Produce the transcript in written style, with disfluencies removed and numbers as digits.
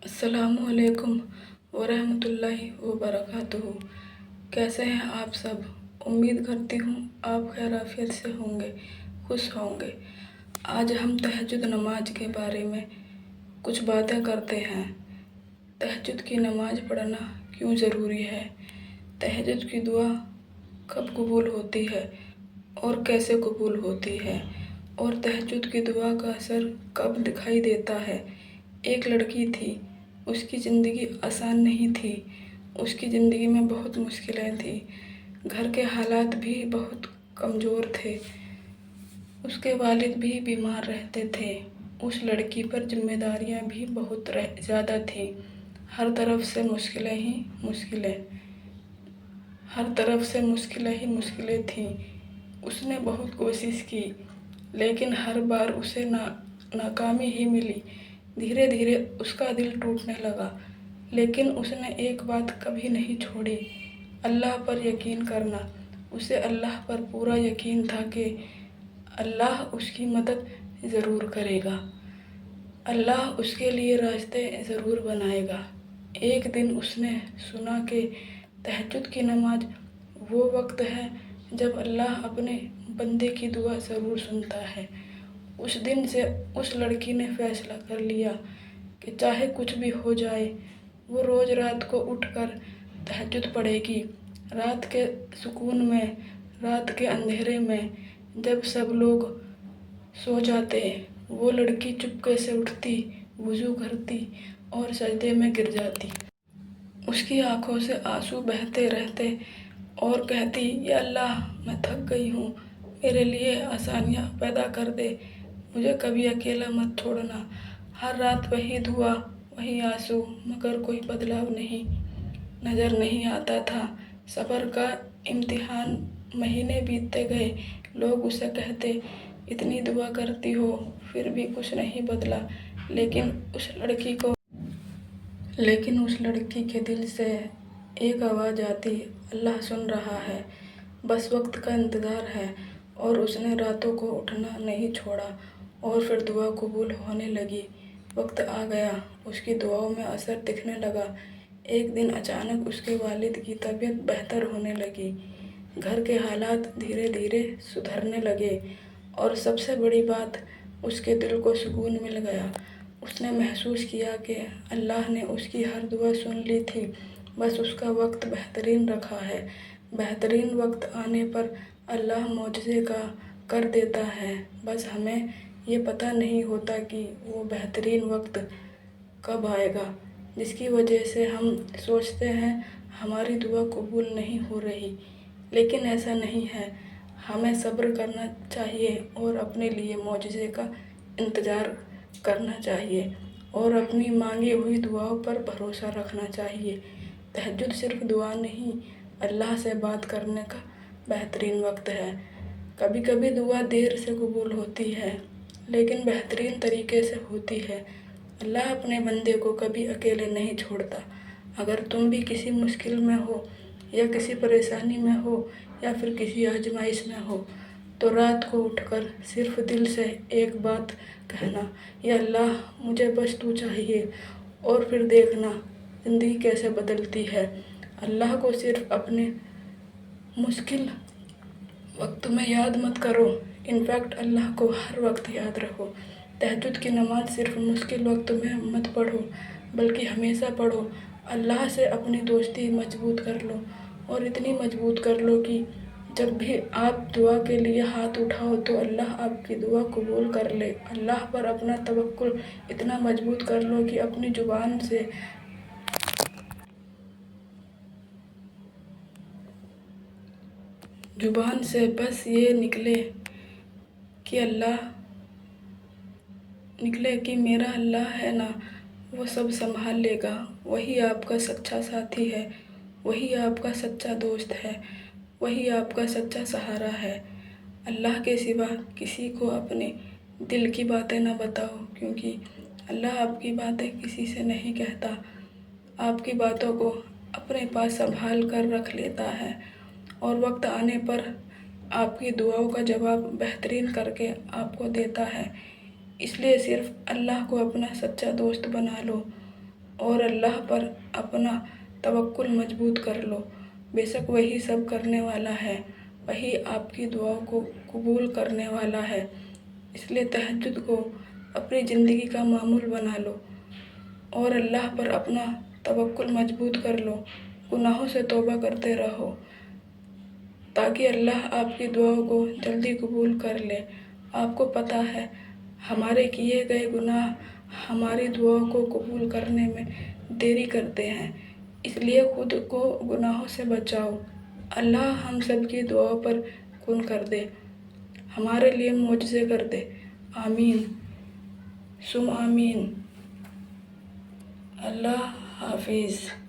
अस्सलामुअलैकुम वरहमतुल्लाहि वबरकातुहू। कैसे हैं आप सब? उम्मीद करती हूँ आप खैराफियत से होंगे, खुश होंगे। आज हम तहज्जुद नमाज के बारे में कुछ बातें करते हैं। तहज्जुद की नमाज पढ़ना क्यों ज़रूरी है, तहज्जुद की दुआ कब कबूल होती है और कैसे कबूल होती है, और तहज्जुद की दुआ का असर कब दिखाई देता है। एक लड़की थी, उसकी ज़िंदगी आसान नहीं थी, उसकी ज़िंदगी में बहुत मुश्किलें थी, घर के हालात भी बहुत कमज़ोर थे, उसके वालिद भी बीमार रहते थे, उस लड़की पर जिम्मेदारियां भी बहुत ज़्यादा थीं। हर तरफ से मुश्किलें थीं। उसने बहुत कोशिश की, लेकिन हर बार उसे नाकामी ही मिली। धीरे धीरे उसका दिल टूटने लगा, लेकिन उसने एक बात कभी नहीं छोड़ी, अल्लाह पर यकीन करना। उसे अल्लाह पर पूरा यकीन था कि अल्लाह उसकी मदद ज़रूर करेगा, अल्लाह उसके लिए रास्ते ज़रूर बनाएगा। एक दिन उसने सुना कि तहज्जुद की नमाज वो वक्त है जब अल्लाह अपने बंदे की दुआ ज़रूर सुनता है। उस दिन से उस लड़की ने फैसला कर लिया कि चाहे कुछ भी हो जाए, वो रोज़ रात को उठकर तहज्जुद पढ़ेगी। रात के सुकून में, रात के अंधेरे में, जब सब लोग सो जाते, वो लड़की चुपके से उठती, वुज़ू करती और सजदे में गिर जाती। उसकी आंखों से आंसू बहते रहते और कहती, या अल्लाह, मैं थक गई हूँ, मेरे लिए आसानियाँ पैदा कर दे, मुझे कभी अकेला मत छोड़ना। हर रात वही दुआ, वही आंसू, मगर कोई बदलाव नज़र नहीं आता था। सब्र का इम्तिहान, महीने बीतते गए, लोग उसे कहते, इतनी दुआ करती हो फिर भी कुछ नहीं बदला। लेकिन उस लड़की के दिल से एक आवाज़ आती, अल्लाह सुन रहा है, बस वक्त का इंतज़ार है। और उसने रातों को उठना नहीं छोड़ा और फिर दुआ कबूल होने लगी। वक्त आ गया, उसकी दुआओं में असर दिखने लगा। एक दिन अचानक उसके वालिद की तबीयत बेहतर होने लगी, घर के हालात धीरे धीरे सुधरने लगे और सबसे बड़ी बात, उसके दिल को सुकून मिल गया। उसने महसूस किया कि अल्लाह ने उसकी हर दुआ सुन ली थी, बस उसका वक्त बेहतरीन रखा है। बेहतरीन वक्त आने पर अल्लाह मौजज़े का कर देता है, बस हमें ये पता नहीं होता कि वो बेहतरीन वक्त कब आएगा, जिसकी वजह से हम सोचते हैं हमारी दुआ कबूल नहीं हो रही। लेकिन ऐसा नहीं है, हमें सब्र करना चाहिए और अपने लिए मौजज़े का इंतज़ार करना चाहिए और अपनी मांगी हुई दुआओं पर भरोसा रखना चाहिए। तहज्जुद सिर्फ दुआ नहीं, अल्लाह से बात करने का बेहतरीन वक्त है। कभी कभी दुआ देर से कबूल होती है, लेकिन बेहतरीन तरीके से होती है। अल्लाह अपने बंदे को कभी अकेले नहीं छोड़ता। अगर तुम भी किसी मुश्किल में हो या किसी परेशानी में हो या फिर किसी आजमाइश में हो, तो रात को उठकर सिर्फ दिल से एक बात कहना, या अल्लाह, मुझे बस तू चाहिए, और फिर देखना ज़िंदगी कैसे बदलती है। अल्लाह को सिर्फ अपने मुश्किल वक्त में याद मत करो, इनफैक्ट अल्लाह को हर वक्त याद रखो। तहज्जुद की नमाज सिर्फ मुश्किल वक्त में मत पढ़ो, बल्कि हमेशा पढ़ो। अल्लाह से अपनी दोस्ती मजबूत कर लो, और इतनी मजबूत कर लो कि जब भी आप दुआ के लिए हाथ उठाओ तो अल्लाह आपकी दुआ कबूल कर ले। अल्लाह पर अपना तवक्कुल इतना मजबूत कर लो कि अपनी जुबान से बस ये निकले कि मेरा अल्लाह है ना, वो सब संभाल लेगा। वही आपका सच्चा साथी है, वही आपका सच्चा दोस्त है, वही आपका सच्चा सहारा है। अल्लाह के सिवा किसी को अपने दिल की बातें ना बताओ, क्योंकि अल्लाह आपकी बातें किसी से नहीं कहता, आपकी बातों को अपने पास संभाल कर रख लेता है और वक्त आने पर आपकी दुआओं का जवाब बेहतरीन करके आपको देता है। इसलिए सिर्फ अल्लाह को अपना सच्चा दोस्त बना लो اور اللہ پر اپنا توکل مضبوط کر لو، بے شک وہی سب کرنے والا ہے، وہی آپ کی دعاؤں کو قبول کرنے والا ہے۔ اس لیے تہجد کو اپنی زندگی کا معمول بنا لو اور اللہ پر اپنا توکل مضبوط کر لو، گناہوں سے توبہ کرتے رہو تاکہ اللہ آپ کی دعاؤں کو جلدی قبول کر لے۔ آپ کو پتہ ہے ہمارے کیے گئے گناہ ہماری دعاؤں کو قبول کرنے میں دیری کرتے ہیں، اس لیے خود کو گناہوں سے بچاؤ۔ اللہ ہم سب کی دعاؤں پر کن کر دے، ہمارے لیے معجزے کر دے، آمین ثم آمین۔ اللہ حافظ۔